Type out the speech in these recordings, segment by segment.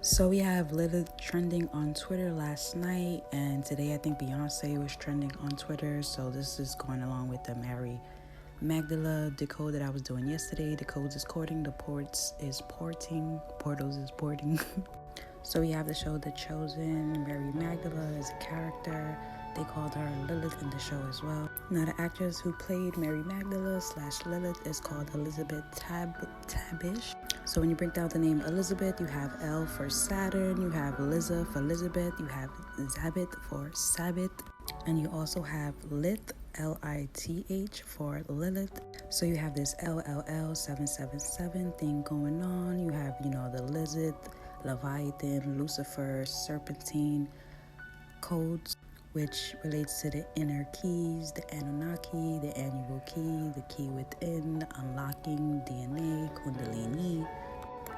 So we have Lilith trending on Twitter last night, and today I think Beyonce was trending on Twitter. So this is going along with the Mary Magdala decode that I was doing yesterday. The codes is courting, the ports is porting, portals is porting. So we have the show The Chosen. Mary Magdala is a character. They called her Lilith in the show as well. Now the actress who played Mary Magdala / Lilith is called Elizabeth Tabish. So when you break down the name Elizabeth, you have L for Saturn, you have Liza for Elizabeth, you have Zabith for Sabbath, and you also have Lith, Lith for Lilith. So you have this LLL 777 thing going on. You have, the Lizard, Leviathan, Lucifer, Serpentine codes, which relates to the inner keys, the Anunnaki, the annual key, the key within, unlocking DNA, Kundalini.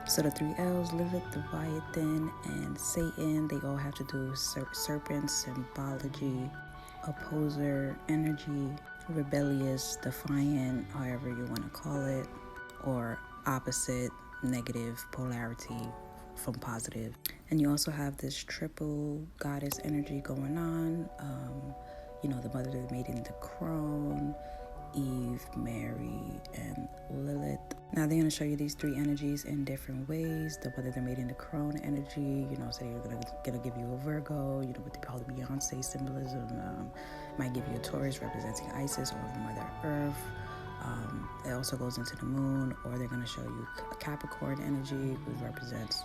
So the three L's, Lilith, Leviathan, and Satan, they all have to do with serpent, symbology, opposer, energy, rebellious, defiant, however you want to call it, or opposite, negative, polarity from positive. And you also have this triple goddess energy going on. The mother that made in the crone, Eve, Mary, and Lilith. Now they're going to show you these three energies in different ways. The mother that made in the crone energy, so you're going to give you a Virgo, with the Beyonce symbolism. Might give you a Taurus representing Isis or Mother Earth. It also goes into the moon, or they're going to show you a Capricorn energy, which represents,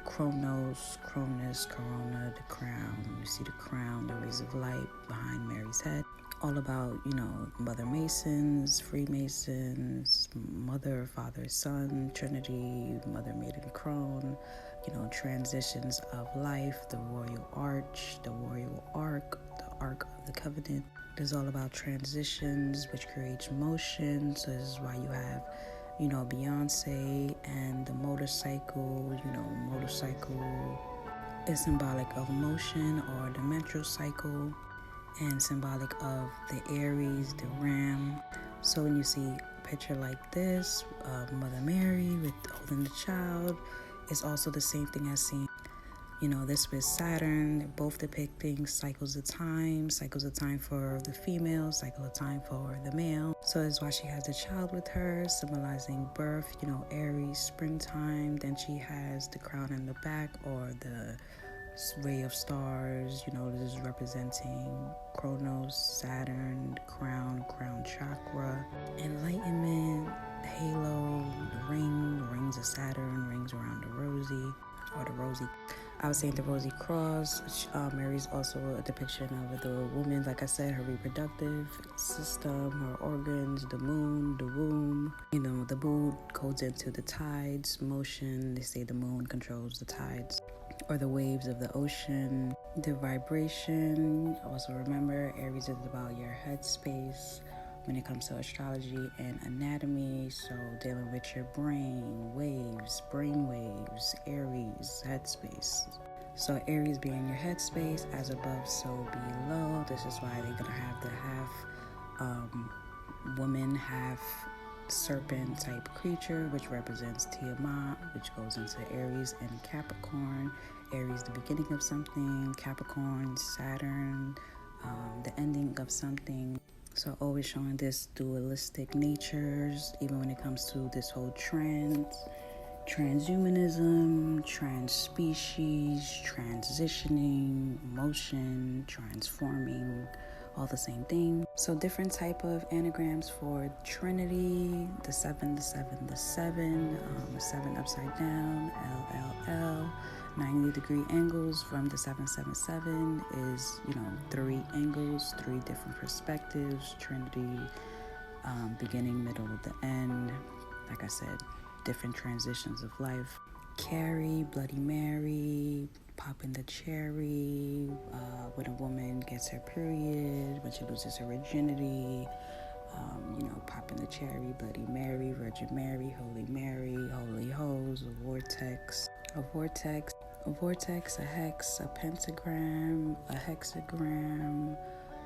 Chronos, Cronus, Corona, the crown. You see the crown, the rays of light behind Mary's head. All about, Mother Masons, Freemasons, Mother, Father, Son, Trinity, Mother Maiden Crone, transitions of life, the Royal Arch, the Royal Ark, the Ark of the Covenant. It's all about transitions, which creates motion. So this is why you have, Beyonce and the motorcycle. Motorcycle is symbolic of motion or the menstrual cycle, and symbolic of the Aries, the Ram. So when you see a picture like this, Mother Mary with holding the child, it's also the same thing as seeing, this with Saturn, both depicting cycles of time for the female, cycle of time for the male. So that's why she has the child with her, symbolizing birth, Aries, springtime. Then she has the crown in the back, or the ray of stars. This is representing Chronos, Saturn, crown chakra, enlightenment, halo, the rings of Saturn, rings around the rosy, or the rosy. I was saying the rosy cross. Mary's also a depiction of the woman, like I said, her reproductive system, her organs, the moon, the womb. The moon goes into the tides, motion. They say the moon controls the tides, or the waves of the ocean, the vibration. Also remember, Aries is about your headspace when it comes to astrology and anatomy. So dealing with your brain waves, Aries, headspace. So Aries being your headspace, as above, so below. This is why they're gonna have the half woman, half serpent type creature, which represents Tiamat, which goes into Aries and Capricorn. Aries, the beginning of something, Capricorn, Saturn, the ending of something. So always showing this dualistic natures, even when it comes to this whole transhumanism, trans-species, transitioning, motion, transforming, all the same thing. So different type of anagrams for Trinity, the 7, the 7, the 7, 7 upside down, LLL. 90-degree angles from the 777 is, 3 angles, 3 different perspectives, Trinity, beginning, middle, the end. Like I said, different transitions of life. Carrie, Bloody Mary, popping the cherry, when a woman gets her period, when she loses her virginity, popping the cherry, Bloody Mary, Virgin Mary, Holy Hose, a vortex, a hex, a pentagram, a hexagram,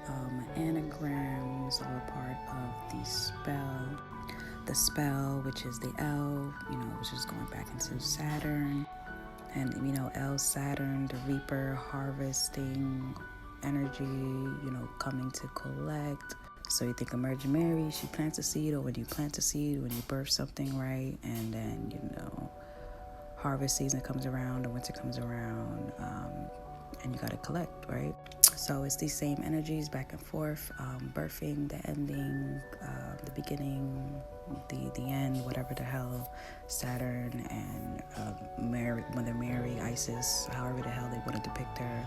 an anagram is all a part of the spell. The spell, which is the L, which is going back into Saturn. And L, Saturn, the reaper, harvesting energy, coming to collect. So you think of Virgin Mary, she plants a seed, or when you plant a seed, when you birth something, right? And then, harvest season comes around, the winter comes around, and you got to collect, right? So it's these same energies back and forth, birthing, the ending, the beginning, the end, whatever the hell, Saturn and Mother Mary, Isis, however the hell they want to depict her,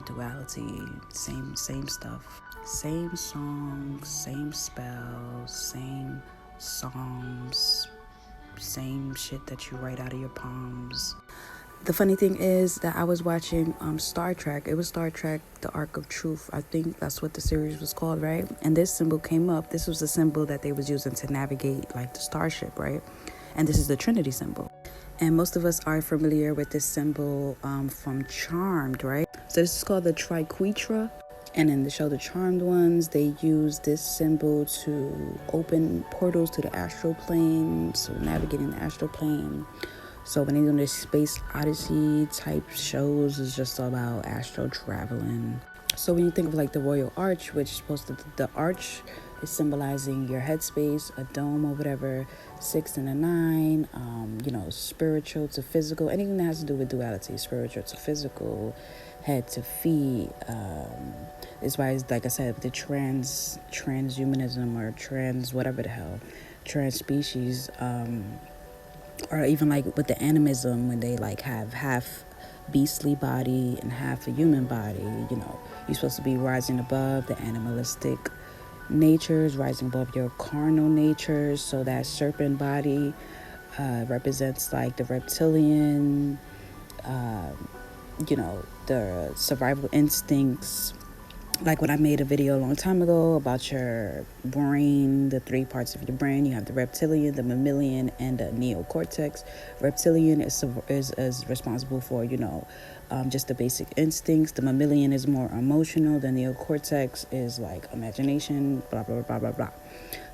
duality, same stuff, same songs, same spells, same psalms, same shit that you write out of your palms. The funny thing is that I was watching Star Trek. It was Star Trek, The Ark of Truth. I think that's what the series was called, right? And this symbol came up. This was the symbol that they was using to navigate like the starship, right? And this is the Trinity symbol. And most of us are familiar with this symbol from Charmed, right? So this is called the Triquetra. And in the show The Charmed Ones, they use this symbol to open portals to the astral plane, so navigating the astral plane. So when they do this space odyssey type shows, it's just about astral traveling. So when you think of like the Royal Arch, which is supposed to, the arch is symbolizing your headspace, a dome or whatever, 6 and a 9, spiritual to physical, anything that has to do with duality, spiritual to physical, head to feet. It's why, like I said, the transhumanism or trans whatever the hell, trans species, or even like with the animism, when they like have half beastly body and half a human body, you're supposed to be rising above the animalistic natures, rising above your carnal natures. So that serpent body represents like the reptilian, the survival instincts. Like when I made a video a long time ago about your brain, the 3 parts of your brain, you have the reptilian, the mammalian, and the neocortex. Reptilian is responsible for, just the basic instincts. The mammalian is more emotional. The neocortex is like imagination, blah, blah, blah, blah, blah.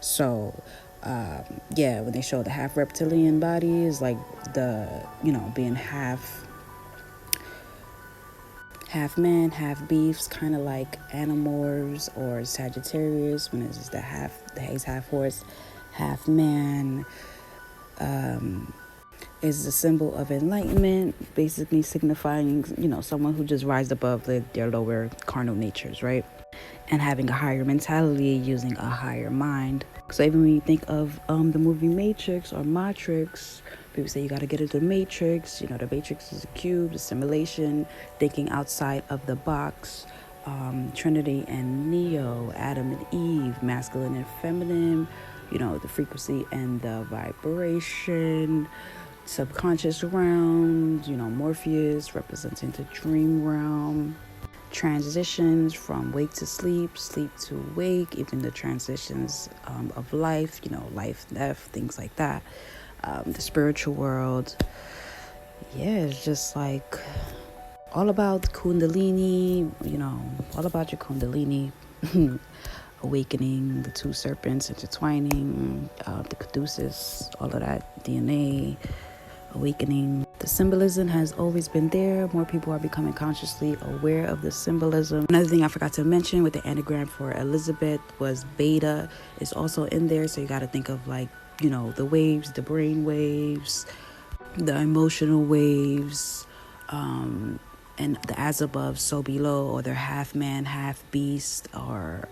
So, when they show the half reptilian body is like the, being half man, half beasts, kind of like Animorphs or Sagittarius, when it's the he's half horse, half man, is a symbol of enlightenment, basically signifying, someone who just rises above their lower carnal natures, right? And having a higher mentality, using a higher mind. So even when you think of the movie Matrix or Matrix, people say you got to get into the Matrix. The Matrix is a cube, a simulation, thinking outside of the box. Trinity and Neo, Adam and Eve, masculine and feminine, the frequency and the vibration, subconscious realm, Morpheus representing the dream realm. Transitions from wake to sleep, sleep to wake, even the transitions of life, life, death, things like that. The spiritual world, it's just like all about Kundalini, all about your Kundalini, awakening, the 2 serpents intertwining, the caduceus, all of that, DNA, awakening. The symbolism has always been there. More people are becoming consciously aware of the symbolism. Another thing I forgot to mention with the anagram for Elizabeth was beta is also in there. So you got to think of like, the waves, the brain waves, the emotional waves, and the as above, so below, or they're half man, half beast, or,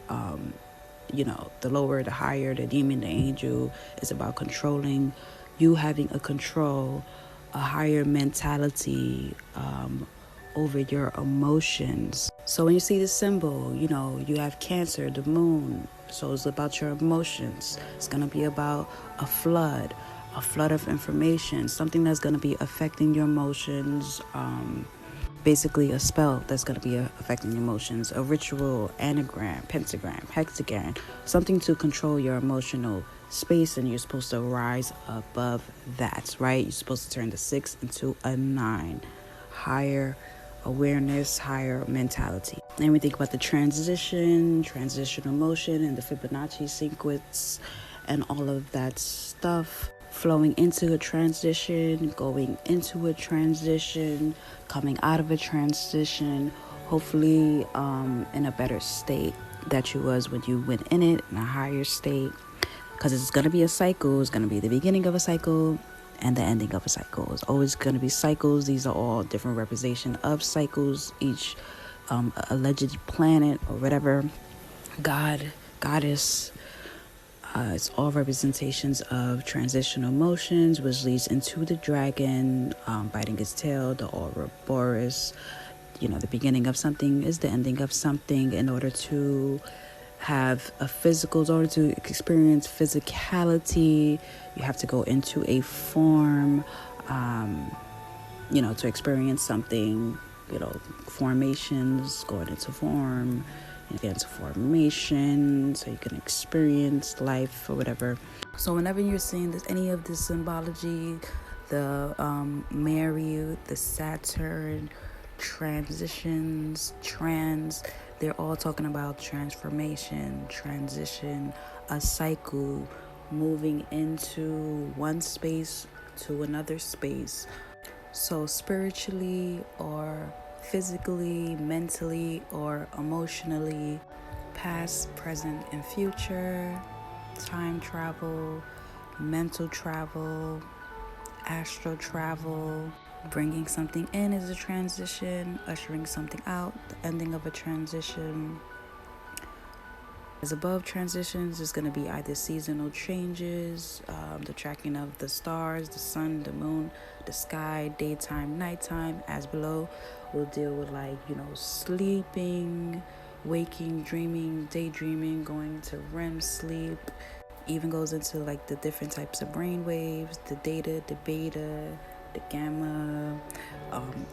the lower, the higher, the demon, the angel is about controlling, you having a control, a higher mentality over your emotions. So when you see the symbol, you have Cancer, the moon. So it's about your emotions. It's going to be about a flood of information, something that's going to be affecting your emotions. Basically a spell that's going to be affecting your emotions, a ritual, anagram, pentagram, hexagram, something to control your emotional space, and you're supposed to rise above that, right? You're supposed to turn the 6 into a 9. Higher awareness, higher mentality. Then we think about the transitional motion and the Fibonacci sequence and all of that stuff. flowing into a transition, going into a transition, coming out of a transition, hopefully in a better state that you was when you went in it, in a higher state. Because it's going to be a cycle. It's going to be the beginning of a cycle and the ending of a cycle. It's always going to be cycles. These are all different representation of cycles. Each alleged planet or whatever, God, goddess, it's all representations of transitional motions, which leads into the dragon biting its tail, the Ouroboros. The beginning of something is the ending of something. In order to have a physical, in order to experience physicality, you have to go into a form, to experience something, formations, going into form, into formation, so you can experience life or whatever. So whenever you're seeing any of this symbology, the Mary, the Saturn, transitions, they're all talking about transformation, transition, a cycle, moving into one space to another space. So spiritually or physically, mentally or emotionally, past, present, and future, time travel, mental travel, astral travel. Bringing something in is a transition, ushering something out, the ending of a transition. As above, transitions is going to be either seasonal changes, the tracking of the stars, the sun, the moon, the sky, daytime, nighttime. As below, we'll deal with sleeping, waking, dreaming, daydreaming, going to REM sleep. Even goes into the different types of brain waves, the theta, the beta, the gamma.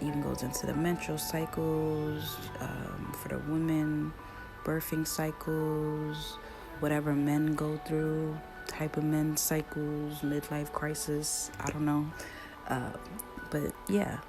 Even goes into the menstrual cycles for the women, birthing cycles, whatever men go through, type of men cycles, midlife crisis, I don't know. But yeah,